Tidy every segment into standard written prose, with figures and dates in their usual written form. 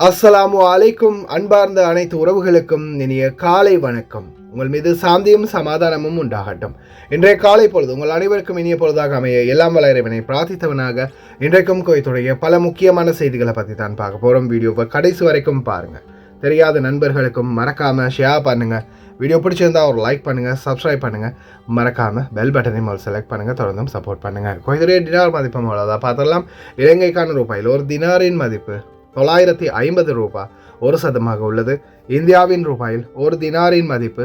அஸ்ஸலாமு அலைக்கும். அன்பார்ந்த அனைத்து உறவுகளுக்கும் இனிய காலை வணக்கம். உங்கள் மீது சாந்தியும் சமாதானமும் உண்டாகட்டும். இன்றைய காலை பொழுது உங்கள் அனைவருக்கும் இனிய பொழுதாக அமைய எல்லாம் வல்ல இறைவனை பிரார்த்தித்தவனாக இன்றைக்கும் குவைத்துடைய பல முக்கியமான செய்திகளை பற்றி தான் பார்க்க போகிறோம். வீடியோவை கடைசி வரைக்கும் பாருங்கள். தெரியாத நண்பர்களுக்கும் மறக்காமல் ஷேர் பண்ணுங்கள். வீடியோ பிடிச்சிருந்தா ஒரு லைக் பண்ணுங்கள், சப்ஸ்கிரைப் பண்ணுங்கள், மறக்காமல் பெல் பட்டனையும் ஒரு செலக்ட் பண்ணுங்கள், தொடர்ந்தும் சப்போர்ட் பண்ணுங்கள். குவைத்துடைய டினார் மதிப்பு அவ்வளோதான் பார்த்தரலாம். இலங்கைக்கான ரூபாயில் ஒரு தினாரின் மதிப்பு 950 ரூபாய் ஒரு சதமாக உள்ளது. இந்தியாவின் ரூபாயில் ஒரு தினாரின் மதிப்பு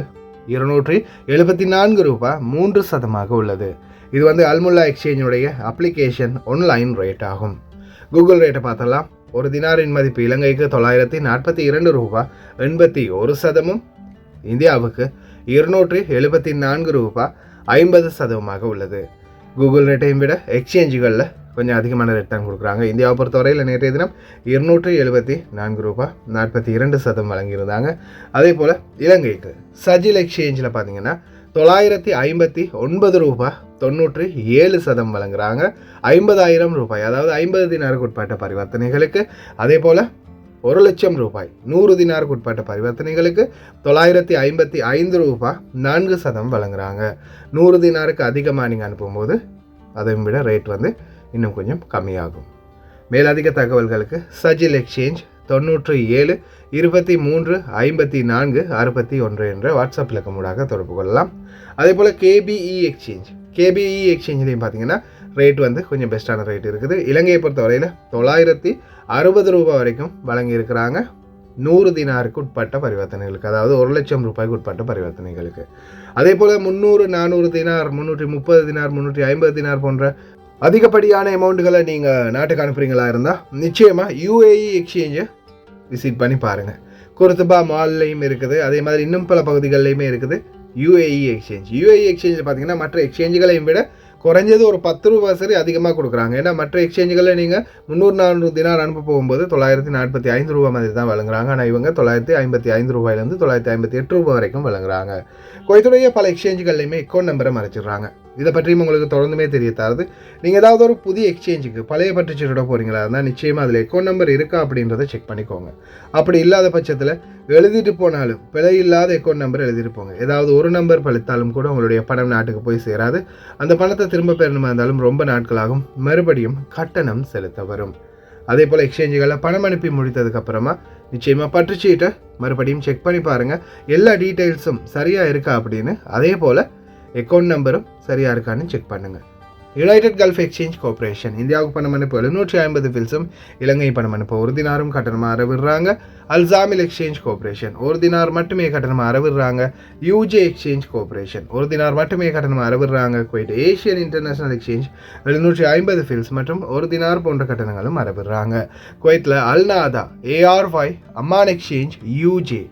274 ரூபாய் 3 சதமாக உள்ளது. இது அல்முல்லா எக்ஸ்சேஞ்சுடைய அப்ளிகேஷன் ஆன்லைன் ரேட் ஆகும். கூகுள் ரேட்டை பார்த்தலாம். ஒரு தினாரின் மதிப்பு இலங்கைக்கு 942 ரூபாய் 81 சதமும், இந்தியாவுக்கு 274 ரூபாய் 50 சதமாக உள்ளது. கூகுள் ரேட்டையும் விட எக்ஸ்சேஞ்சுகளில் கொஞ்சம் அதிகமான ரேட் தான் கொடுக்குறாங்க. இந்தியாவை பொறுத்தவரையில் நேற்றைய தினம் 274 ரூபாய் 42 சதம் வழங்கியிருந்தாங்க. அதே போல் இலங்கைக்கு சஜில் எக்ஸ்சேஞ்சில் பார்த்தீங்கன்னா 959 ரூபாய் 97 சதம் வழங்குறாங்க. 50,000 ரூபாய், அதாவது 50 தினாருக்கு உட்பட்ட பரிவர்த்தனைகளுக்கு. அதே போல் 1,00,000 ரூபாய் 100 தினாருக்கு உட்பட்ட பரிவர்த்தனைகளுக்கு 955 ரூபாய் 4 சதம் வழங்குறாங்க. 100 தினாருக்கு அதிகமாக நீங்கள் அனுப்பும்போது அதையும் விட ரேட் இன்னும் கொஞ்சம் கம்மியாகும். மேலதிக தகவல்களுக்கு சஜில் எக்ஸ்சேஞ்ச் 97 23 54 61 என்ற வாட்ஸ்அப் இலக்கமூடாக தொடர்பு கொள்ளலாம். அதே போல் கேபிஇ எக்ஸ்சேஞ்சிலையும் பார்த்தீங்கன்னா ரேட் கொஞ்சம் பெஸ்ட்டான ரேட் இருக்குது. இலங்கையை பொறுத்தவரையில் 960 ரூபாய் வரைக்கும் வழங்கியிருக்கிறாங்க 100 தினாருக்கு உட்பட்ட பரிவர்த்தனைகளுக்கு, அதாவது 1,00,000 ரூபாய்க்கு உட்பட்ட பரிவர்த்தனைகளுக்கு. அதே போல் 300 400 தினார் 330 தினார் 350 தினார் போன்ற அதிகப்படியான அமௌண்ட்டுகளை நீங்கள் நாட்டுக்கு அனுப்புறீங்களா இருந்தால் நிச்சயமாக யூஏஇ எக்ஸ்சேஞ்சை விசிட் பண்ணி பாருங்கள். குர்துபா மால்லையும் இருக்குது, அதே மாதிரி இன்னும் பல பகுதிகளிலையுமே இருக்குது யூஏஇ எக்ஸ்சேஞ்சில் பார்த்தீங்கன்னா மற்ற எக்ஸ்சேஞ்சுகளையும் விட குறைஞ்சது ஒரு 10 ரூபாய் சரி அதிகமாக கொடுக்குறாங்க. ஏன்னா மற்ற எக்ஸ்சேஞ்சுகளில் நீங்கள் 300-400 தினார் அனுப்ப போகும்போது 945 ரூபாய் மாதிரி தான் வழங்குறாங்க. ஆனால் இவங்க 955 ரூபாயிலேருந்து 958 ரூபாய் வரைக்கும் வழங்குறாங்க. குவைத்துடைய பல எக்ஸ்சேஞ்சுகள்லையுமே அக்கௌண்ட் நம்பரை மறைச்சிடுறாங்க. இதை பற்றியும் உங்களுக்கு தொடர்ந்துமே தெரிய தருது. நீங்கள் ஏதாவது ஒரு புதிய எக்ஸ்சேஞ்சுக்கு பழைய பற்றுச்சீட்டோட போகிறீங்களா இருந்தால் நிச்சயமாக அதில் அக்கௌண்ட் நம்பர் இருக்கா அப்படின்றத செக் பண்ணிக்கோங்க. அப்படி இல்லாத பட்சத்தில் எழுதிட்டு போனாலும் பிழை இல்லாத அக்கௌண்ட் நம்பர் எழுதிட்டு போங்க. ஏதாவது ஒரு நம்பர் பழித்தாலும் கூட உங்களுடைய பணம் நாட்டுக்கு போய் சேராது. அந்த பணத்தை திரும்ப பெறணுமா இருந்தாலும் ரொம்ப நாட்களாகும், மறுபடியும் கட்டணம் செலுத்த வரும். அதே போல் எக்ஸ்சேஞ்சுகளில் பணம் அனுப்பி முடித்ததுக்கப்புறமா நிச்சயமாக பற்றுச்சீட்டை மறுபடியும் செக் பண்ணி பாருங்கள், எல்லா டீட்டெயில்ஸும் சரியாக இருக்கா அப்படின்னு. அதே போல் அக்கௌண்ட் நம்பரும் சரியாக இருக்கான்னு செக் பண்ணுங்கள். யுனைடெட் கல்ஃப் எக்ஸ்சேஞ்ச் கார்பரேஷன் இந்தியாவுக்கு பணம் அனுப்ப 750 ஃபில்ஸும், இலங்கை பணம் அனுப்ப 1 தினாரும் கட்டணமாக அறவிடுறாங்க. அல்சாமில் எக்ஸ்சேஞ்ச் கார்பரேஷன் 1 தினார் மட்டுமே கட்டணமாக அறவிடுறாங்க. யூஜே எக்ஸ்சேஞ்ச் கார்பரேஷன் 1 தினார் மட்டுமே கட்டணமாக அறவிடுறாங்க. Kuwait Asian international exchange 750 fils மற்றும் 1 தினார் போன்ற கட்டணங்களும் அறவிடுறாங்க. குவைத்தில் அல்நாதா, ARY, Amman exchange, UJ,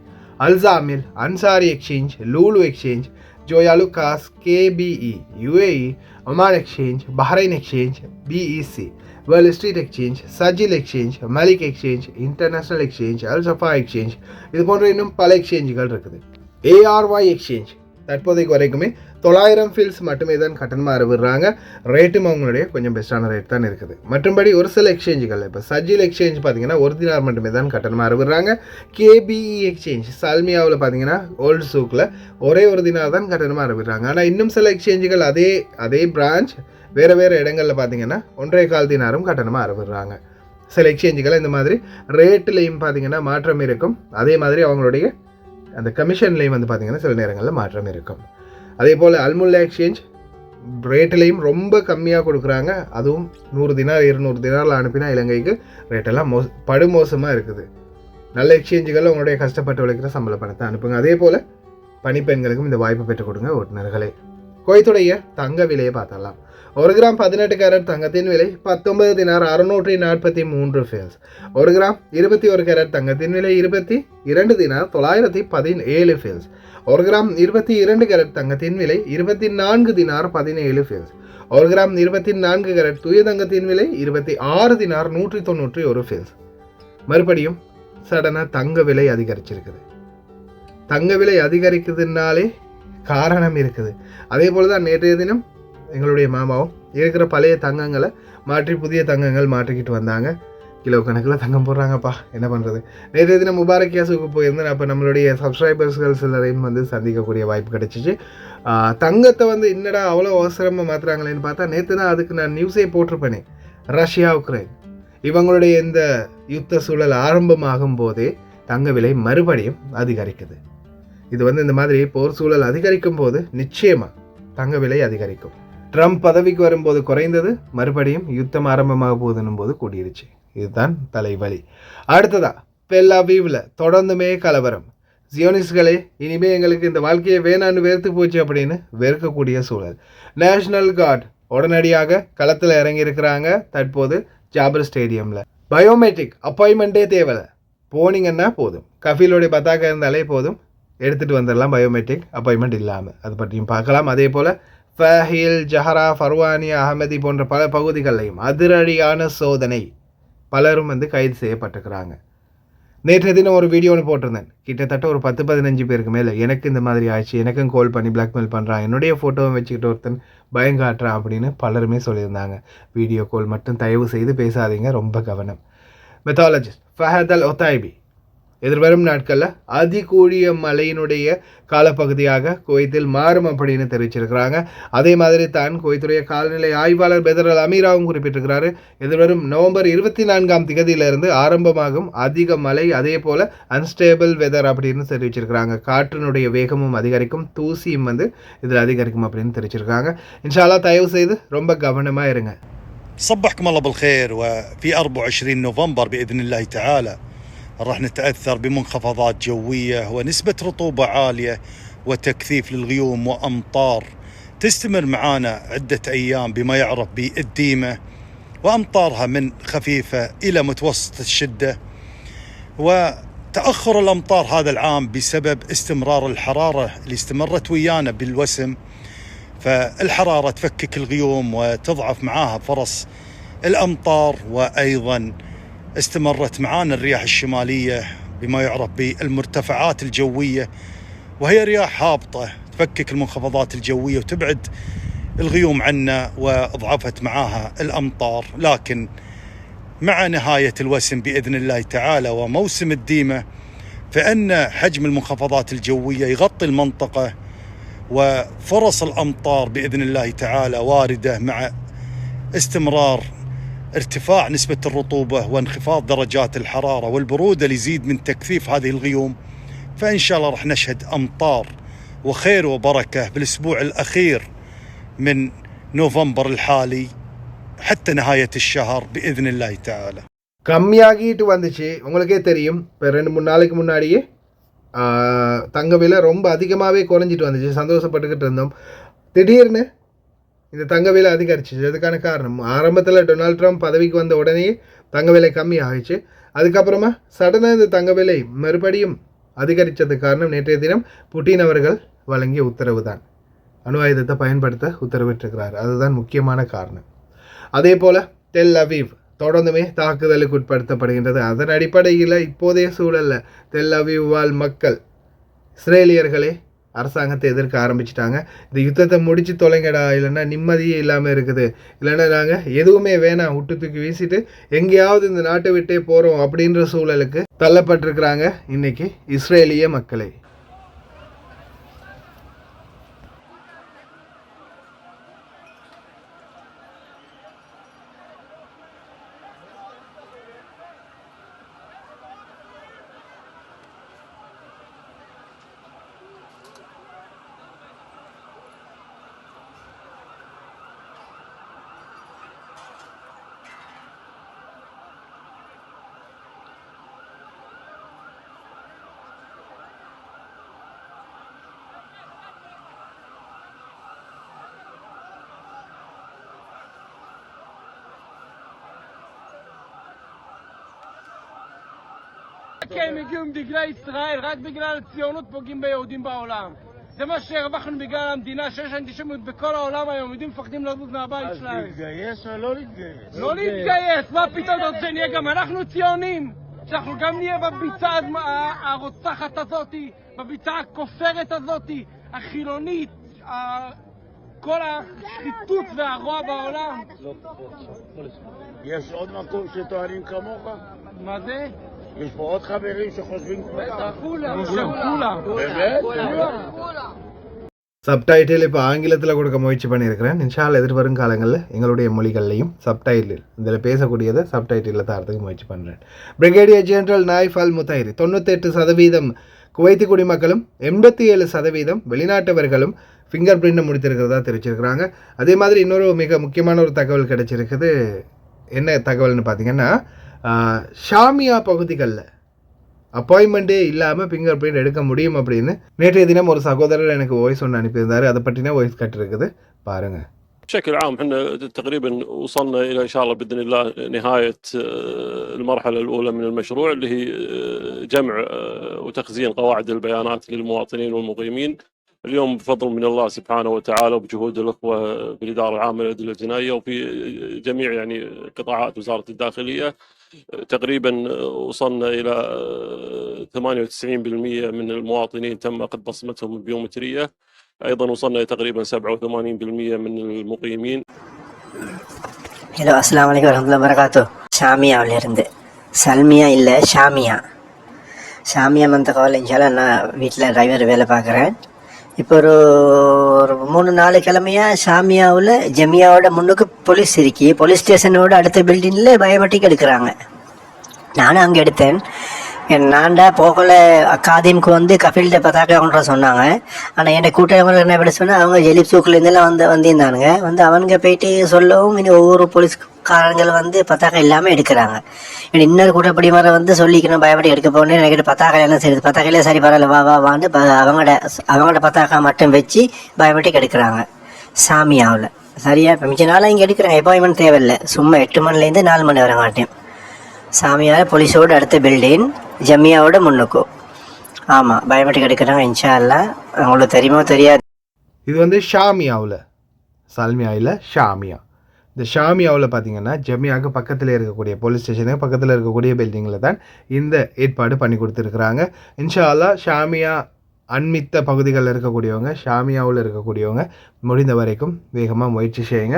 Al Samil, Ansari exchange, Lulu exchange, Joyalukkas, KBE, UAE, Oman exchange, Bahrain exchange, BEC, world street exchange, சஜில் exchange, Malik exchange, international exchange, Al Safa exchange, இது போன்ற இன்னும் பல எக்ஸ்சேஞ்சுகள் இருக்குது. ARY எக்ஸ்சேஞ்ச் தற்போதைக்கு வரைக்குமே 900 ஃபில்ஸ் மட்டுமே தான் கட்டணமாக அறவிடுறாங்க. ரேட்டும் அவங்களுடைய கொஞ்சம் பெஸ்ட்டான ரேட் தான் இருக்குது. மற்றபடி ஒரு சில எக்ஸ்சேஞ்சுகள் இப்போ சஜில் எக்ஸ்சேஞ்ச் பார்த்தீங்கன்னா 1 தினார் மட்டுமே தான் கட்டணமாக அறவிடுறாங்க. KBE எக்ஸ்சேஞ்ச் சால்மியாவில் பார்த்தீங்கன்னா ஓல்டு சூக்கில் ஒரே 1 தினார் தான் கட்டணமாக அறவிடுறாங்க. ஆனால் இன்னும் சில எக்ஸ்சேஞ்சுகள் அதே பிரான்ச் வேறு இடங்களில் பார்த்தீங்கன்னா 1.25 தினாரும் கட்டணமாக அறவிடுறாங்க. சில எக்ஸ்சேஞ்சுகள் இந்த மாதிரி ரேட்லேயும் பார்த்தீங்கன்னா மாற்றம் இருக்கும். அதே மாதிரி அவங்களுடைய அந்த கமிஷன்லேயும் பார்த்தீங்கன்னா சில நேரங்களில் மாற்றம் இருக்கும். அதே போல் அல்முல்லா எக்ஸ்சேஞ்ச் ரேட்லேயும் ரொம்ப கம்மியாக கொடுக்குறாங்க. அதுவும் 100 தினார் 200 தினாரில் அனுப்பினா இலங்கைக்கு ரேட்டெல்லாம் படுமோசமாக இருக்குது. நல்ல எக்ஸ்சேஞ்சுகளில் உங்களுடைய கஷ்டப்பட்டு உழைக்கிற சம்பள பணத்தை அனுப்புங்க. அதே போல் பணிப்பெண்களுக்கும் இந்த வாய்ப்பு பெற்றுக் கொடுங்க ஓட்டுநர்களே. குவைத்துடைய தங்க விலையை பார்த்தரலாம். 1 கிராம் 18 கேரட் தங்கத்தின் விலை 19 தினார் 643 ஃபில்ஸ். 1 கிராம் 21 கேரட் தங்கத்தின் விலை 22 தினார் 917 ஃபில்ஸ். 1 கிராம் 22 கேரட் தங்கத்தின் விலை 24 தினார் 17 ஃபில்ஸ். 1 கிராம் 24 கேரட் தூய தங்கத்தின் விலை 26 தினார் 191 ஃபில்ஸ். மறுபடியும் சடனாக தங்க விலை அதிகரிச்சிருக்குது. தங்க விலை அதிகரிக்குதுனாலே காரணம் இருக்குது. அதே போல் தான் நேற்றைய தினம் எங்களுடைய மாமாவும் இருக்கிற பழைய தங்கங்களை மாற்றி புதிய தங்கங்கள் மாற்றிக்கிட்டு வந்தாங்க. கிலோ கணக்கில் தங்கம் போடுறாங்கப்பா, என்ன பண்ணுறது. நேற்று தினம் முபாரக் யாசுக்கு போயிருந்தேன். அப்போ நம்மளுடைய சப்ஸ்கிரைபர்ஸ்கள் சிலரையும் வந்து சந்திக்கக்கூடிய வாய்ப்பு கிடச்சிச்சு. தங்கத்தை வந்து என்னடா அவ்வளோ அவசரமாக மாற்றுறாங்களேன்னு பார்த்தா நேற்று தான் அதுக்கு நான் நியூஸே போட்டிருப்பேனே. ரஷ்யா உக்ரைன் இவங்களுடைய இந்த யுத்த சூழல் ஆரம்பமாகும் போதே தங்க விலை மறுபடியும் அதிகரிக்குது. இது வந்து இந்த மாதிரி போர் சூழல் அதிகரிக்கும் போது நிச்சயமாக தங்க விலை அதிகரிக்கும். ட்ரம்ப் பதவிக்கு வரும்போது குறைந்தது, மறுபடியும் யுத்தம் ஆரம்பமாக போகுதுன்னும் போது கூடிருச்சு. இதுதான் தலைவலி. அடுத்ததா டெல் அவீவ்ல தொடர்ந்துமே கலவரம். ஜியோனிஸ்ட்களே, இனிமே எங்களுக்கு இந்த வாழ்க்கையை வேணான்னு வெறுத்து போச்சு அப்படின்னு வெறுக்கக்கூடிய சூழல். நேஷனல் கார்டு உடனடியாக களத்தில் இறங்கியிருக்கிறாங்க. தற்போது ஜாபர் ஸ்டேடியமில் பயோமெட்ரிக் அப்பாயின்மெண்ட்டே தேவையில்லை, போனீங்கன்னா போதும். கஃபீலோடைய பத்தாக்கா இருந்தாலே போதும், எடுத்துகிட்டு வந்துடலாம் பயோமெட்ரிக் அப்பாயின்மெண்ட் இல்லாமல். அது பற்றியும் பார்க்கலாம். அதே போல் ஃபஹில், ஜஹரா, ஃபர்வானி, அகமதி போன்ற பல பகுதிகளிலையும் அதிரடியான சோதனை. பலரும் வந்து கைது செய்யப்பட்டிருக்கிறாங்க. நேற்று தினம் ஒரு வீடியோ ஒன்று போட்டிருந்தேன். கிட்டத்தட்ட ஒரு 10-15 பேருக்கு மேலே எனக்கு இந்த மாதிரி ஆயிடுச்சு, எனக்கும் கால் பண்ணி பிளாக்மெயில் பண்ணுறான், என்னுடைய ஃபோட்டோவை வச்சுக்கிட்டு ஒருத்தன் பயங்காட்டுறான் அப்படின்னு பலருமே சொல்லியிருந்தாங்க. வீடியோ கால் மட்டும் தயவு செய்து பேசாதீங்க, ரொம்ப கவனம். மெத்தாலஜிஸ்ட் ஃபஹத் அல் ஒத்தாய்பி எதிர்வரும் நாட்களில் அதிகூடிய மழையினுடைய காலப்பகுதியாக குவைத்தில் மாறும் அப்படின்னு தெரிவிச்சிருக்கிறாங்க. அதே மாதிரி தான் குவைத்துடைய காலநிலை ஆய்வாளர் பெதர் அல் அமீராவும் குறிப்பிட்டிருக்கிறாரு. எதிர்வரும் நவம்பர் 24 ஆரம்பமாகும் அதிக மழை, அதே போல் அன்ஸ்டேபிள் வெதர் அப்படின்னு தெரிவிச்சிருக்கிறாங்க. காற்றினுடைய வேகமும் அதிகரிக்கும், தூசியும் வந்து இதில் அதிகரிக்கும் அப்படின்னு தெரிவிச்சிருக்காங்க. இன்ஷா அல்லாஹ் தயவு செய்து ரொம்ப கவனமாக இருங்க. صبحكم الله بالخير. وفي 24 نوفمبر بإذن الله تعالى راح نتأثر بمنخفضات جوية ونسبة رطوبة عالية وتكثيف للغيوم وأمطار تستمر معانا عدة أيام بما يعرف بالديمة، وأمطارها من خفيفة إلى متوسط الشدة. وتأخر الأمطار هذا العام بسبب استمرار الحرارة اللي استمرت ويانا بالوسم، فالحرارة تفكك الغيوم وتضعف معاها فرص الأمطار. وأيضا استمرت معانا الرياح الشمالية بما يعرف بالمرتفعات الجوية، وهي رياح هابطة تفكك المنخفضات الجوية وتبعد الغيوم عنا، وأضعفت معاها الأمطار. لكن مع نهاية الوسم بإذن الله تعالى وموسم الديمة، فإن حجم المنخفضات الجوية يغطي المنطقة، وفرص الأمطار بإذن الله تعالى واردة مع استمرار ارتفاع نسبة الرطوبة وانخفاض درجات الحرارة والبرودة اللي يزيد من تكثيف هذه الغيوم. فإن شاء الله رح نشهد أمطار وخير وبركة بالأسبوع الأخير من نوفمبر الحالي حتى نهاية الشهر بإذن الله تعالى. கம்மியாகிட்டு வந்துச்சு. உங்களுக்கே தெரியும், இப்போ 2-3 நாளைக்கு முன்னாடியே தங்க விலை ரொம்ப அதிகமாகவே குறைஞ்சிட்டு வந்துச்சு, சந்தோஷப்பட்டுக்கிட்டு இருந்தோம். திடீர்னு இந்த தங்க விலை அதிகரிச்சிச்சு. அதுக்கான காரணம், ஆரம்பத்தில் டொனால்ட் ட்ரம்ப் பதவிக்கு வந்த உடனே தங்க விலை கம்மி ஆகிடுச்சு. அதுக்கப்புறமா சடனாக இந்த தங்க விலை மறுபடியும் அதிகரித்ததுக்கு காரணம் நேற்றைய தினம் புட்டின் அவர்கள் வழங்கிய உத்தரவு தான். அணு ஆயுதத்தை பயன்படுத்த உத்தரவிட்டிருக்கிறார், அதுதான் முக்கியமான காரணம். அதே போல் டெல் அவீவ் தொடர்ந்துமே தாக்குதலுக்கு உட்படுத்தப்படுகின்றது. அதன் அடிப்படையில் இப்போதைய சூழலில் டெல் அவீவ் வாழ் மக்கள் இஸ்ரேலியர்களே அரசாங்கத்தை எதிர்க்க ஆரம்பிச்சிட்டாங்க. இந்த யுத்தத்தை முடித்து தொலைங்கடா, இல்லைன்னா நிம்மதியே இல்லாமல் இருக்குது, இல்லைன்னா நாங்கள் எதுவுமே வேணாம் விட்டு தூக்கி வீசிட்டு எங்கேயாவது இந்த நாட்டை விட்டே போகிறோம் அப்படின்ற சூழலுக்கு தள்ளப்பட்டிருக்கிறாங்க இன்னைக்கு இஸ்ரேலிய மக்களே. הם הגיעו עם דגלי ישראל, רק בגלל הציונות פוגעים ביהודים בעולם. זה מה שהרווחנו בגלל המדינה, שיש אנטישמיות בכל העולם היום, יהודים מפחדים לזוז מהבית שלהם. אז להתגייס או לא להתגייס? לא להתגייס, מה פתאום עוד שנהיה גם אנחנו ציונים? שאנחנו גם נהיה בביצה הרוצחת הזאת, בביצה הכופרת הזאת, החילונית, כל השחיתות והרוע בעולם. יש עוד מקום שטוענים כמוך? מה זה? יש פה עוד חברים שחושבים כמוך? כולם. באמת? சப்டைட்டில் இப்போ ஆங்கிலத்தில் கொடுக்க முயற்சி பண்ணியிருக்கிறேன். இன்ஷால்ல எதிர்வரும் காலங்களில் எங்களுடைய மொழிகள்லையும் சப்டைட்டில் இதில் பேசக்கூடியதை சப்டைட்டிலில் தரத்துக்கு முயற்சி பண்ணுறேன். பிரிகேடியர் ஜெனரல் நாயிஃப் அல் முத்தைரி 98% குவைத்தி குடிமக்களும் 87% வெளிநாட்டவர்களும் ஃபிங்கர் பிரிண்ட்டை முடித்திருக்கிறதா தெரிவிச்சிருக்கிறாங்க. அதே மாதிரி இன்னொரு மிக முக்கியமான ஒரு தகவல் கிடைச்சிருக்குது. என்ன தகவல்னு பார்த்தீங்கன்னா, ஷாமியா பகுதிகளில் அப்பாயின்மெண்ட்டே இல்லாமல் ஃபிங்கர் பிரிண்ட் எடுக்க முடியும் அப்படின்னு நேற்றைய தினம் ஒரு சகோதரர் எனக்கு வாய்ஸ் ஒன்று அனுப்பியிருந்தார். அதை பற்றின வாய்ஸ் கட் இருக்குது, பாருங்கள். بشكل عام احنا تقريبا وصلنا الى ان شاء الله باذن الله نهايه المرحله الاولى من المشروع اللي هي جمع وتخزين قواعد البيانات للمواطنين والمقيمين. اليوم بفضل من الله سبحانه وتعالى وبجهود الاخوه في الاداره العامه للادله الجنائيه وفي جميع يعني قطاعات وزاره الداخليه تقريبا وصلنا الى 98% من المواطنين تم اخذ بصمتهم البيومتريه. ايضا وصلنا تقريبا 87% من المقيمين. ஹலோ, அஸ்ஸலாமு அலைக்கும் வரஹ்மத்துல்லாஹி வபரகாத்துஹு. ஷாமியாவிலிருந்து சல்மியா இல்லை ஷாமியா மந்தகாவில் இன்ஷால்லா நான் வீட்டில் டிரைவர் வேலை பார்க்குறேன். இப்போ ஒரு 3-4 கிழமையாக ஷாமியாவில் ஜமியாவோட முன்னுக்கு போலீஸ் இருக்கி, போலீஸ் ஸ்டேஷனோட அடுத்த பில்டிங்கில் பயோமெட்ரிக் எடுக்கிறாங்க. நானும் அங்கே எடுத்தேன். நான்டா போகல அக்காதீமுக்கு வந்து கஃபீல்ட பதாக்கா கொண்டு சொன்னாங்க. ஆனால் என்னை கூட்டவங்க என்ன விட சொன்னால் அவங்க ஜெலிப் சூக்கிலேருந்தெல்லாம் வந்திருந்தானுங்க. அவனுங்க போயிட்டு சொல்லவும் இனி ஒவ்வொரு போலீஸ்காரங்கள் பதாக்கா இல்லாமல் எடுக்கிறாங்க. இன்னொரு கூட்டப்படி மாதிரி சொல்லிக்கணும் பயோமெட்ரிக் எடுக்க போகணுன்னு எனக்கு பதாக்கா எல்லாம் சரி, பதாக்கையிலே சரி பரவாயில்ல வான்னு அவங்களோட பதாக்கா மட்டும் வச்சு பயோமெட்ரிக் எடுக்கிறாங்க சாமியாவில். சரியா? இப்போ மிச்ச நாளாக இங்கே எடுக்கிறாங்க. அப்பாயின்மெண்ட் தேவையில்லை. சும்மா 8 மணிலேருந்து 4 மணி வர மாட்டேன். சாமியார் போலீஸோட அடுத்த பில்டிங் ஜமியாவோட முன்னுக்கு. ஆமாம், பயோமெட்ரிக் எடுக்கிறாங்க இன்ஷா அல்லாஹ். உங்களுக்கு தெரியுமோ தெரியாது. இது ஷாமியாவில், சல்மியா இல்லை ஷாமியா. இந்த ஷாமியாவில் பார்த்தீங்கன்னா ஜமியாவுக்கு பக்கத்தில் இருக்கக்கூடிய போலீஸ் ஸ்டேஷனுக்கு பக்கத்தில் இருக்கக்கூடிய பில்டிங்கில் தான் இந்த ஏற்பாடு பண்ணி கொடுத்துருக்குறாங்க. இன்ஷா அல்லாஹ் ஷாமியா அண்மித்த பகுதிகளில் இருக்கக்கூடியவங்க, ஷாமியாவில் இருக்கக்கூடியவங்க முடிந்த வரைக்கும் வேகமாக முயற்சி செய்யுங்க.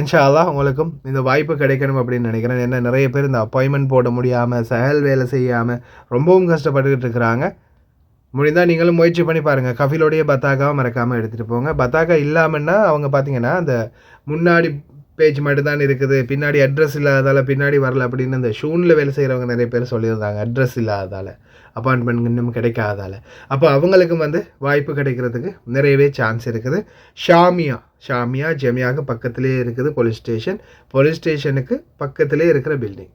இன்ஷா அல்லாஹ் உங்களுக்கும் இந்த வாய்ப்பு கிடைக்கணும் அப்படின்னு நினைக்கிறேன். ஏன்னா நிறைய பேர் இந்த அப்பாயின்மெண்ட் போட முடியாமல், சஹல் வேலை செய்யாமல் ரொம்பவும் கஷ்டப்பட்டுக்கிட்டு இருக்கிறாங்க. முடிந்தால் நீங்களும் முயற்சி பண்ணி பாருங்கள். கஃபீலோடைய பத்தாக்காவை மறக்காமல் எடுத்துகிட்டு போங்க. பத்தாக்கா இல்லாமன்னா அவங்க பார்த்தீங்கன்னா அந்த முன்னாடி பேஜ் மட்டும்தான் இருக்குது, பின்னாடி அட்ரஸ் இல்லாததால் பின்னாடி வரல அப்படின்னு இந்த ஷூனில் வேலை செய்கிறவங்க நிறைய பேர் சொல்லியிருந்தாங்க. அட்ரஸ் இல்லாததால், அப்பாயின்மெண்ட் இன்னும் கிடைக்காததால். அப்போ அவங்களுக்கும் வாய்ப்பு கிடைக்கிறதுக்கு நிறையவே சான்ஸ் இருக்குது. ஷாமியா ஜமியாவுக்கு பக்கத்துலேயே இருக்குது போலீஸ் ஸ்டேஷன். போலீஸ் ஸ்டேஷனுக்கு பக்கத்துலேயே இருக்கிற பில்டிங்,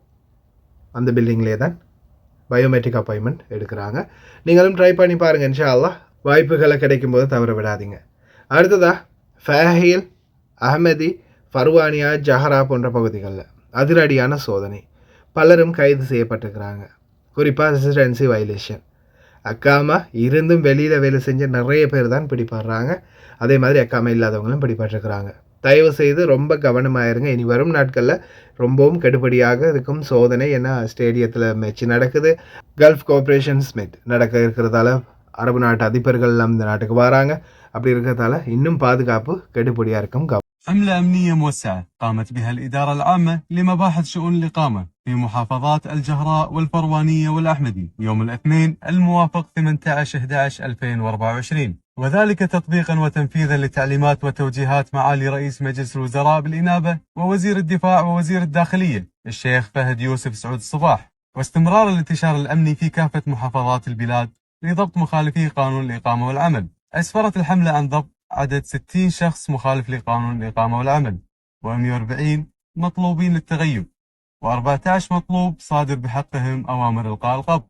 அந்த பில்டிங்லேயே தான் பயோமெட்ரிக் அப்பாயின்மெண்ட் எடுக்கிறாங்க. நீங்களும் ட்ரை பண்ணி பாருங்கள். இன்ஷா அல்லாஹ் வாய்ப்புகளை கிடைக்கும்போது தவற விடாதீங்க. அடுத்ததாக ஃபஹீல், அஹ்மதி, ஃபர்வானியா, ஜஹரா போன்ற பகுதிகளில் அதிரடியான சோதனை. பலரும் கைது செய்யப்பட்டிருக்கிறாங்க. குறிப்பாக ரெசிடென்சி வயலேஷன். அக்காமா இருந்தும் வெளியில் வேலை செஞ்ச நிறைய பேர் தான் பிடிப்படுறாங்க. அதே மாதிரி அக்காமா இல்லாதவங்களும் பிடிபட்டிருக்கிறாங்க. தயவு செய்து ரொம்ப கவனமாயிருங்க. இனி வரும் நாட்களில் ரொம்பவும் கெடுபடியாக இருக்கும் சோதனை. ஏன்னா ஸ்டேடியத்தில் மேட்ச் நடக்குது, கல்ஃப் கோஆப்ரேஷன்ஸ் மீட் நடக்க இருக்கிறதால அரபு நாட்டு அதிபர்கள் எல்லாம் இந்த நாட்டுக்கு வராங்க. அப்படி இருக்கிறதால இன்னும் பாதுகாப்பு கெடுபடியாக இருக்கும். حملة أمنية موسعة قامت بها الإدارة العامة لمباحث شؤون الإقامة في محافظات الجهراء والفروانية والأحمدي يوم الاثنين الموافق 18/11/2024، وذلك تطبيقا وتنفيذا لتعليمات وتوجيهات معالي رئيس مجلس الوزراء بالإنابة ووزير الدفاع ووزير الداخلية الشيخ فهد يوسف سعود الصباح، واستمرار الانتشار الأمني في كافة محافظات البلاد لضبط مخالفي قانون الإقامة والعمل. أسفرت الحملة عن ضبط عدد 60 شخص مخالف لقانون الإقامة والعمل، و140 مطلوبين للتغيب، و14 مطلوب صادر بحقهم أوامر إلقاء القبض،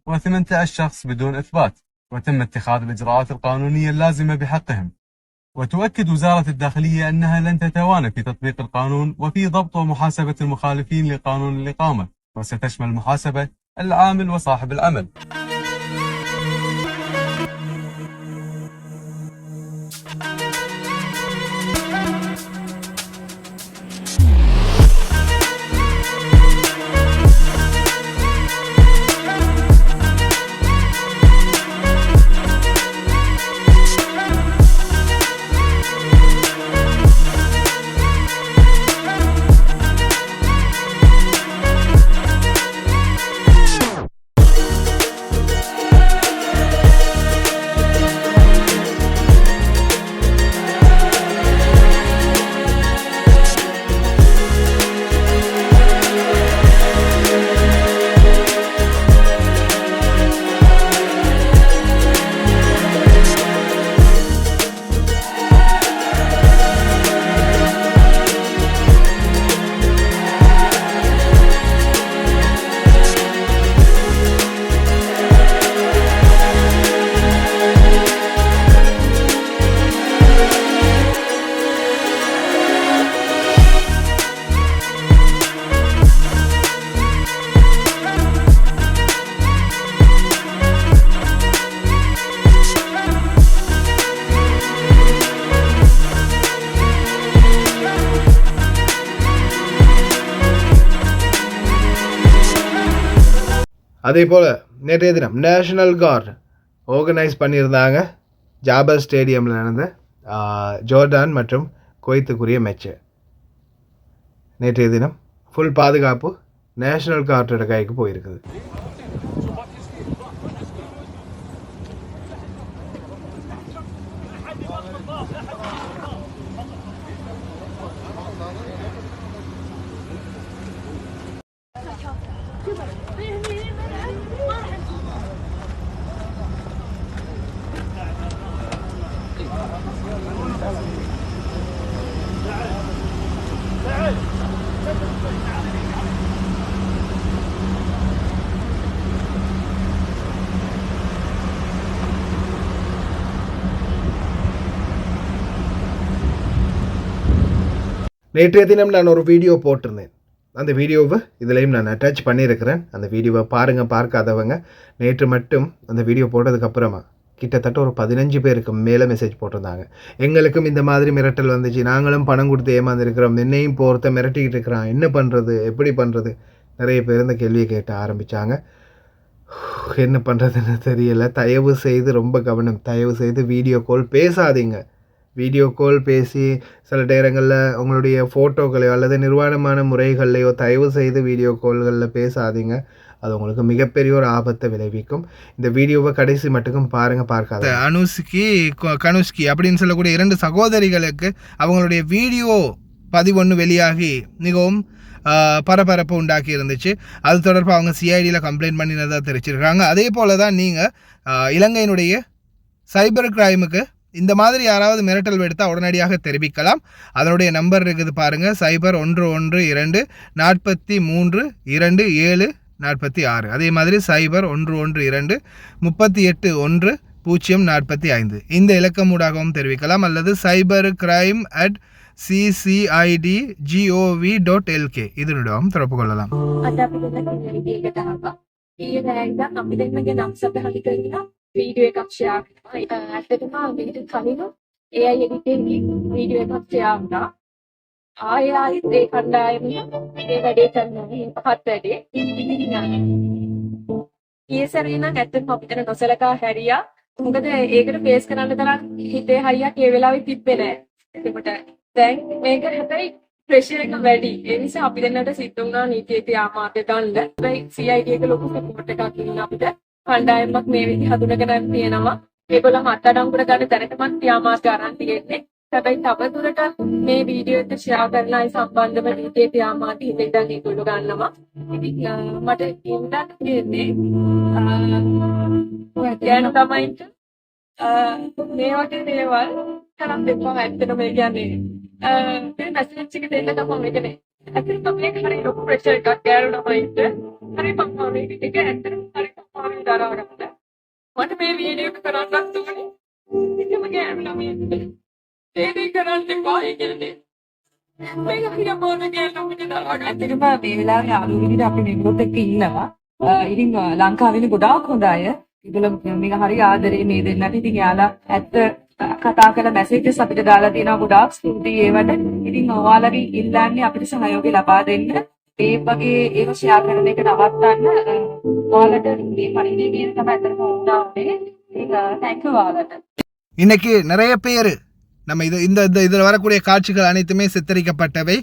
و18 شخص بدون إثبات، وتم اتخاذ الإجراءات القانونية اللازمة بحقهم. وتؤكد وزارة الداخلية أنها لن تتوانى في تطبيق القانون وفي ضبط ومحاسبة المخالفين لقانون الإقامة، وستشمل محاسبة العامل وصاحب العمل. அதே போல் நேற்றைய தினம் நேஷனல் கார்டு ஆர்கனைஸ் பண்ணியிருந்தாங்க ஜாபர் ஸ்டேடியமில் நடந்த ஜோர்டான் மற்றும் குவைத்துக்குரிய மேட்ச்சு. நேற்றைய தினம் ஃபுல் பாதுகாப்பு நேஷனல் கார்டோட கைக்கு போயிருக்குது. நேற்றைய தினம் நான் ஒரு வீடியோ போட்டிருந்தேன். அந்த வீடியோவை இதுலேயும் நான் அட்டாச் பண்ணியிருக்கிறேன். அந்த வீடியோவை பாருங்கள், பார்க்காதவங்க. நேற்று மட்டும் அந்த வீடியோ போட்டதுக்கப்புறமா கிட்டத்தட்ட ஒரு 15 பேருக்கு மேலே மெசேஜ் போட்டிருந்தாங்க. எங்களுக்கும் இந்த மாதிரி மிரட்டல் வந்துச்சு, நாங்களும் பணம் கொடுத்து ஏமாந்துருக்கிறோம், என்னையும் போகிறத மிரட்டிக்கிட்டு இருக்கிறான், என்ன பண்ணுறது, எப்படி பண்ணுறது, நிறைய பேர் இந்த கேள்வியை கேட்ட ஆரம்பித்தாங்க. என்ன பண்ணுறதுன்னு தெரியலை. தயவு செய்து ரொம்ப கவனம், தயவு செய்து வீடியோ கால் பேசாதீங்க. வீடியோ கால் பேசி சில நேரங்களில் உங்களுடைய ஃபோட்டோக்களையோ அல்லது நிர்வாணமான முறைகள்லையோ தயவு செய்து வீடியோ கால்களில் பேசாதீங்க. அது உங்களுக்கு மிகப்பெரிய ஒரு ஆபத்தை விளைவிக்கும். இந்த வீடியோவை கடைசி மட்டுக்கும் பாருங்கள், பார்க்காத. கனுஷ்கி அப்படின்னு சொல்லக்கூடிய 2 சகோதரிகளுக்கு அவங்களுடைய வீடியோ பதிவொன்று வெளியாகி மிகவும் பரபரப்பு உண்டாக்கி இருந்துச்சு. அது தொடர்பாக அவங்க சிஐடியில் கம்ப்ளைண்ட் பண்ணினதாக தெரிவிச்சிருக்காங்க. அதே போல் தான் நீங்கள் இலங்கையினுடைய சைபர் கிரைமுக்கு இந்த மாதிரி யாராவது மிரட்டல் எடுத்தால் உடனடியாக தெரிவிக்கலாம். அதனுடைய நம்பர் இருக்குது பாருங்கள், 0112 43 27 46. அதே மாதிரி 0112 38 1 045 இந்த இலக்கமூடாகவும் தெரிவிக்கலாம். அல்லது cybercrime@ccid.gov.lk இதனுடன் தொடர்பு கொள்ளலாம். වීඩියෝ එකක් ෂෙයා කරනවා. ඇත්තටම මේකට කලින් AI editing වීඩියෝ එකක් ෂෙයා වුණා. ආයෙත් ඒ කණ්ඩායම මේ වැඩේ කරනවා. පහත් වැඩේ. ඊසරේ නම් ඇත්තටම අපිට නොසලකා හැරියා. මොකද ඒකට ෆේස් කරන්න තරම් හිතේ හරියක් ඒ වෙලාවෙ තිබ්බේ නැහැ. එතකොට දැන් මේක හැබැයි ප්‍රෙෂර් එක වැඩි. ඒ නිසා අපි දෙන්නට සිද්ධ වුණා නීතියේ ආමාත්‍ය දණ්ඩ. හැබැයි CID එක ලොකු සපෝට් එකක් දුන්නා අපිට. කණ්ඩායමක් මේ විදිහ හඳුනගෙන තියෙනවා. ඒගොල්ලෝ අත්අඩංගුවට ගන්න දැනටමත් ක්‍රියාමාර්ග අරන් තියෙන්නේ. හැබැයි තවදුරටත් මේ වීඩියෝ එක ෂෙයා කරන අය සම්බන්ධව නීතියේ ක්‍රියාමාර්ග හිතෙන් ඒගොල්ලෝ ගන්නවා. ඉතින් මට කියන්න තියෙන්නේ ගෑනු ළමයින්ට මේ වගේ දේවල් කරන් දෙපා ඇත්තටම මේ කියන්නේ මේ මැසේජ් එක දෙන්න තමයි මේකනේ. ඇත්තටම මේක හරිය ලොකු ප්‍රෙෂර් එකක් ගෑනු ළමයින්ට. හරි පම්මා මේක ඇත්තටම හරි පම්මා දරාගන්න. මට මේ වීඩියෝ එක කරන්නත් ඕනේ. ඉතින් මගේ ගෑනු ළමයින්ට ඒකේ කරන්න එපා කියන්නේ. මේක හරිය මොන ගෑනු ළමයින්ට දරාගන්න. ඇත්තටම මේ වෙලාවේ යාළුවෝ විදිහට අපි මේගොල්ලොත් එක්ක ඉන්නවා. ඉතින් ලංකාවේ ගොඩාක් හොඳ අය. ඒගොල්ලෝ මේක හරිය ආදරේ මේ දෙන්නට. ඉතින් යාලා ඇත්ත කතා කරලා මැසේජස් අපිට දාලා තියෙනවා ගොඩාක් ස්තුතියි ඒවට. ඉතින් ඔයාලගේ ඉල්ලන්නේ අපිට සහයෝගය ලබා දෙන්න. ඒ වගේ ඒක ෂෙයා කරන එක නවත්තන්න. ඔයාලට මේ පරිණාමය තමයි අතරම වුණානේ. ඒක thank you ඔයාලට. இன்னைக்கு நிறைய பேர் நம்ம இதில் வரக்கூடிய காட்சிகள் அனைத்துமே சித்தரிக்கப்பட்டவை,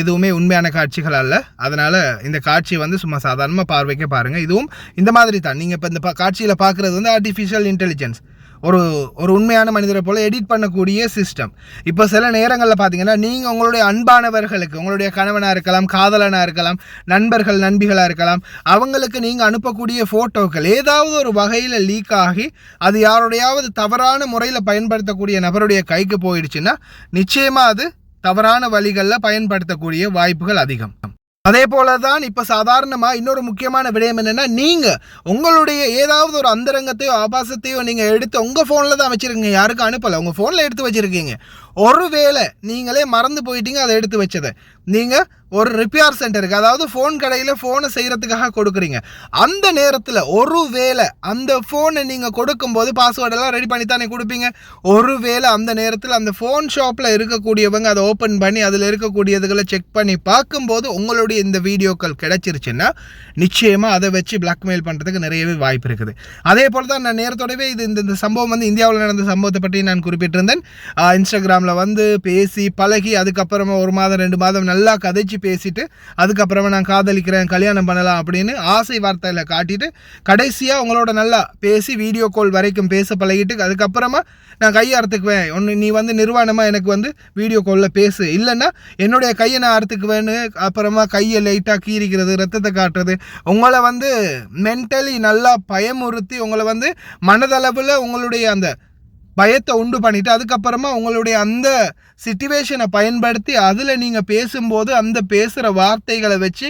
எதுவுமே உண்மையான காட்சிகள் அல்ல. அதனால் இந்த காட்சி வந்து சும்மா சாதாரணமாக பார்வைக்க பாருங்கள். இதுவும் இந்த மாதிரி தான். நீங்கள் இப்போ இந்த காட்சியில் பார்க்குறது வந்து ஆர்டிஃபிஷியல் இன்டெலிஜென்ஸ், ஒரு உண்மையான மனிதரை போல் எடிட் பண்ணக்கூடிய சிஸ்டம். இப்போ சில நேரங்களில் பார்த்தீங்கன்னா நீங்கள் உங்களுடைய அன்பானவர்களுக்கு, உங்களுடைய கணவனாக இருக்கலாம், காதலனாக இருக்கலாம், நண்பர்கள் நண்பிகளாக இருக்கலாம், அவங்களுக்கு நீங்கள் அனுப்பக்கூடிய ஃபோட்டோக்கள் ஏதாவது ஒரு வகையில் லீக் ஆகி அது யாருடையாவது தவறான முறையில் பயன்படுத்தக்கூடிய நபருடைய கைக்கு போயிடுச்சுன்னா நிச்சயமாக அது தவறான வழிகளில் பயன்படுத்தக்கூடிய வாய்ப்புகள் அதிகம். அதே போல தான் இப்போ சாதாரணமாக இன்னொரு முக்கியமான விடயம் என்னென்னா, நீங்கள் உங்களுடைய ஏதாவது ஒரு அந்தரங்கத்தையோ ஆபாசத்தையோ நீங்கள் எடுத்து உங்கள் ஃபோனில் தான் வச்சுருக்கீங்க, யாருக்கும் அனுப்பலை, உங்கள் ஃபோனில் எடுத்து வச்சுருக்கீங்க. ஒருவேளை நீங்களே மறந்து போயிட்டீங்க அதை எடுத்து வச்சதை, நீங்கள் ஒரு ரிப்பேர் சென்டருக்கு, அதாவது ஃபோன் கடையில் ஃபோனை செய்கிறதுக்காக கொடுக்குறீங்க, அந்த நேரத்தில் ஒருவேளை அந்த ஃபோனை நீங்கள் கொடுக்கும்போது பாஸ்வேர்டெல்லாம் ரெடி பண்ணி தானே கொடுப்பீங்க. ஒருவேளை அந்த நேரத்தில் அந்த ஃபோன் ஷாப்பில் இருக்கக்கூடியவங்க அதை ஓப்பன் பண்ணி அதில் இருக்கக்கூடியதுகளை செக் பண்ணி பார்க்கும்போது உங்களுடைய இந்த வீடியோக்கள் கிடைச்சிருச்சுன்னா நிச்சயமாக அதை வச்சு பிளாக்மெயில் பண்ணுறதுக்கு நிறையவே வாய்ப்பு இருக்குது. அதே போல் தான் நான் நேரத்தோடவே இந்த சம்பவம் வந்து இந்தியாவில் நடந்த சம்பவத்தை பற்றி நான் குறிப்பிட்டிருந்தேன். இன்ஸ்டாகிராமில் வந்து பேசி பழகி அதுக்கப்புறமா 1 மாதம் 2 மாதம் நல்லா கதைச்சி பேசிட்டு அதுக்கப்புறமா நான் காதலிக்கிறேன், கல்யாணம் பண்ணலாம் அப்படின்னு ஆசை வார்த்தையில் காட்டிட்டு கடைசியாக உங்களோட நல்லா பேசி வீடியோ கால் வரைக்கும் பேச பழகிட்டு அதுக்கப்புறமா நான் கையை அறுத்துக்குவேன், நீ வந்து நிர்வாணமாக எனக்கு வந்து வீடியோ காலில் பேசு, இல்லைன்னா என்னுடைய கையை நான் அறுத்துக்குவேன்னு அப்புறமா கையை லைட்டாக கீறிக்கிறது, ரத்தத்தை காட்டுறது, உங்களை வந்து மென்டலி நல்லா பயமுறுத்தி உங்களை வந்து மனதளவில் உங்களுடைய அந்த பயத்தை உண்டு பண்ணிவிட்டு அதுக்கப்புறமா உங்களுடைய அந்த சிச்சுவேஷனை பயன்படுத்தி அதில் நீங்கள் பேசும்போது அந்த பேசுகிற வார்த்தைகளை வச்சு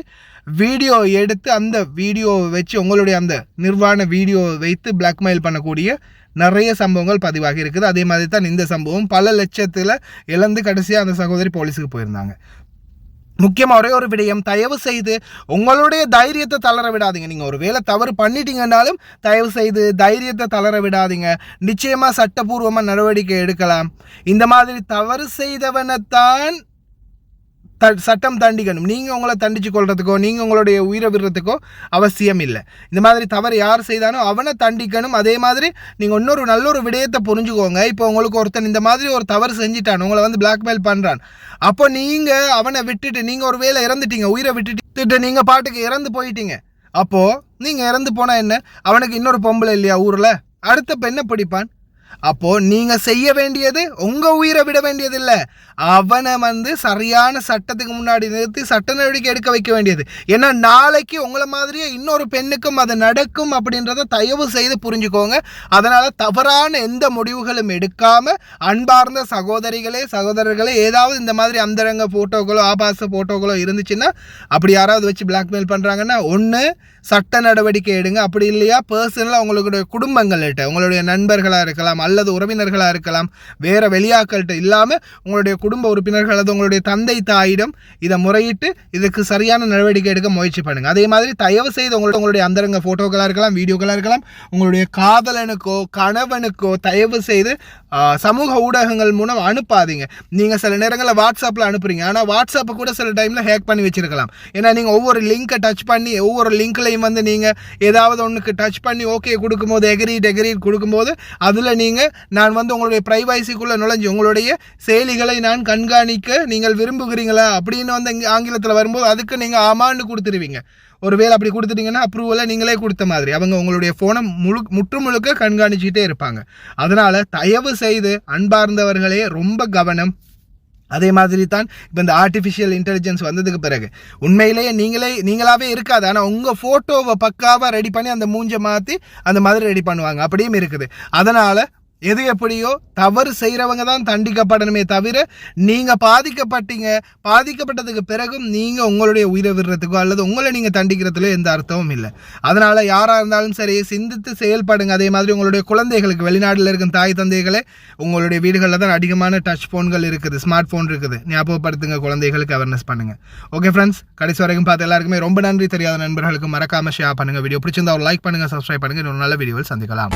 வீடியோ எடுத்து அந்த வீடியோவை வச்சு உங்களுடைய அந்த நிர்வாண வீடியோவை வைத்து பிளாக்மெயில் பண்ணக்கூடிய நிறைய சம்பவங்கள் பதிவாகி இருக்குது. அதே மாதிரி தான் இந்த சம்பவம் பல லட்சத்தில் இழந்து கடைசியாக அந்த சகோதரி போலீஸுக்கு போயிருந்தாங்க. முக்கியமாக ஒரே ஒரு விடயம், தயவு செய்து உங்களுடைய தைரியத்தை தளர விடாதீங்க. நீங்கள் ஒரு வேளை தவறு பண்ணிட்டீங்கன்னாலும் தயவு செய்து தைரியத்தை தளர விடாதீங்க. நிச்சயமாக சட்டபூர்வமாக நடவடிக்கை எடுக்கலாம். இந்த மாதிரி தவறு செய்தவனைத்தான் சட்டம் தண்டிக்கணும். நீங்கள் உங்களை தண்டிச்சு கொள்றதுக்கோ நீங்கள் உங்களுடைய உயிரை விடுறதுக்கோ அவசியம் இல்லை. இந்த மாதிரி தவறு யார் செய்தானோ அவனை தண்டிக்கணும். அதே மாதிரி நீங்கள் இன்னொரு நல்ல ஒரு விடயத்தை புரிஞ்சுக்கோங்க. இப்போ உங்களுக்கு ஒருத்தன் இந்த மாதிரி ஒரு தவறு செஞ்சுட்டான், உங்களை வந்து பிளாக்மெயில் பண்ணுறான், அப்போ நீங்கள் அவனை விட்டுட்டு நீங்கள் ஒரு வேளை இறந்துட்டீங்க, உயிரை விட்டுட்டு நீங்கள் பாட்டுக்கு இறந்து போயிட்டீங்க. அப்போது நீங்கள் இறந்து போனால் என்ன, அவனுக்கு இன்னொரு பொம்பளை இல்லையா ஊரில், அடுத்த பெண்ணை பிடிப்பான். அப்போது நீங்கள் செய்ய வேண்டியது உங்கள் உயிரை விட வேண்டியதில்லை, அவனை வந்து சரியான சட்டத்துக்கு முன்னாடி நிறுத்தி சட்ட நடவடிக்கை எடுக்க வைக்க வேண்டியது. ஏன்னா நாளைக்கு உங்களை மாதிரியே இன்னொரு பெண்ணுக்கும் அது நடக்கும் அப்படின்றத தயவு செய்து புரிஞ்சுக்கோங்க. அதனால் தவறான எந்த முடிவுகளும் எடுக்காமல் அன்பார்ந்த சகோதரர்களே ஏதாவது இந்த மாதிரி அந்தரங்க ஃபோட்டோக்களோ ஆபாச ஃபோட்டோக்களோ இருந்துச்சுன்னா அப்படி யாராவது வச்சு பிளாக்மெயில் பண்ணுறாங்கன்னா ஒன்று சட்ட நடவடிக்கை எடுங்க. அப்படி இல்லையா பர்சனலாக உங்களுடைய குடும்பங்கள்கிட்ட, உங்களுடைய நண்பர்களாக இருக்கலாம் அல்லது உறவினர்களாக இருக்கலாம், வேறு வெளியாக்கள்கிட்ட இல்லாமல் உங்களுடைய குடும்ப உறுப்பினர்கள் அல்லது உங்களுடைய தந்தை தாயிடம் இதை முறையிட்டு இதுக்கு சரியான நடவடிக்கை எடுக்க முயற்சி பண்ணுங்கள். அதே மாதிரி தயவு செய்து உங்களுடைய அந்தரங்க ஃபோட்டோக்களாக இருக்கலாம், வீடியோக்களாக இருக்கலாம், உங்களுடைய காதலனுக்கோ கணவனுக்கோ தயவு செய்து சமூக ஊடகங்கள் மூலம் அனுப்பாதீங்க. நீங்கள் சில நேரங்களில் வாட்ஸ்அப்பில் அனுப்புறீங்க, ஆனால் வாட்ஸ்அப்பை கூட சில டைமில் ஹேக் பண்ணி வச்சுருக்கலாம். ஏன்னா நீங்கள் ஒவ்வொரு லிங்க்கை டச் பண்ணி ஒவ்வொரு லிங்க்லையும் வந்து நீங்கள் ஏதாவது ஒன்றுக்கு டச் பண்ணி ஓகே கொடுக்கும்போது எக்ரீட் கொடுக்கும்போது அதில் நீங்கள் நான் வந்து உங்களுடைய ப்ரைவசிக்குள்ளே நுழைஞ்சு உங்களுடைய செயலிகளை நான் கண்காணிக்க நீங்கள் விரும்புகிறீங்களா அப்படின்னு வந்து ஆங்கிலத்தில் வரும்போது அதுக்கு நீங்கள் ஆமான்னு கொடுத்துருவீங்க. ஒருவேளை அப்படி கொடுத்துட்டீங்கன்னா அப்ரூவலை நீங்களே கொடுத்த மாதிரி அவங்க உங்களுடைய ஃபோனை முழுக்க கண்காணிச்சுக்கிட்டே இருப்பாங்க. அதனால் தயவு செய்து அன்பார்ந்தவர்களே ரொம்ப கவனம். அதே மாதிரி தான் இப்போ இந்த ஆர்டிஃபிஷியல் இன்டெலிஜென்ஸ் வந்ததுக்கு பிறகு உண்மையிலேயே நீங்களாவே இருக்காது, ஆனால் உங்கள் ஃபோட்டோவை பக்காவாக ரெடி பண்ணி அந்த மூஞ்சை மாற்றி அந்த மாதிரி ரெடி பண்ணுவாங்க, அப்படியும் இருக்குது. அதனால் எது எப்படியோ தவறு செய்கிறவங்க தான் தண்டிக்கப்படணுமே தவிர நீங்கள் பாதிக்கப்பட்டதுக்கு பிறகும் நீங்கள் உங்களுடைய உயிரை விடுறதுக்கோ அல்லது உங்களை நீங்கள் தண்டிக்கிறதுல எந்த அர்த்தமும் இல்லை. அதனால் யாராக இருந்தாலும் சரி சிந்தித்து செயல்படுங்க. அதே மாதிரி உங்களுடைய குழந்தைகளுக்கு, வெளிநாட்டில் இருக்கும் தாய் தந்தைகளே, உங்களுடைய வீடுகளில் தான் அதிகமான டச் ஃபோன்கள் இருக்குது, ஸ்மார்ட் ஃபோன் இருக்குது, ஞாபகப்படுத்துங்க, குழந்தைகளுக்கு அவேர்னஸ் பண்ணுங்கள். ஓகே ஃப்ரெண்ட்ஸ், கடைசி வரைக்கும் பார்த்து எல்லாருக்குமே ரொம்ப நன்றி. தெரியாத நண்பர்களுக்கு மறக்காமல் ஷேர் பண்ணுங்கள். வீடியோ பிடிச்சிருந்தா ஒரு லைக் பண்ணுங்கள், சப்ஸ்கிரைப் பண்ணுங்கள். இன்னொரு நல்ல வீடியோவில் சந்திக்கலாம்.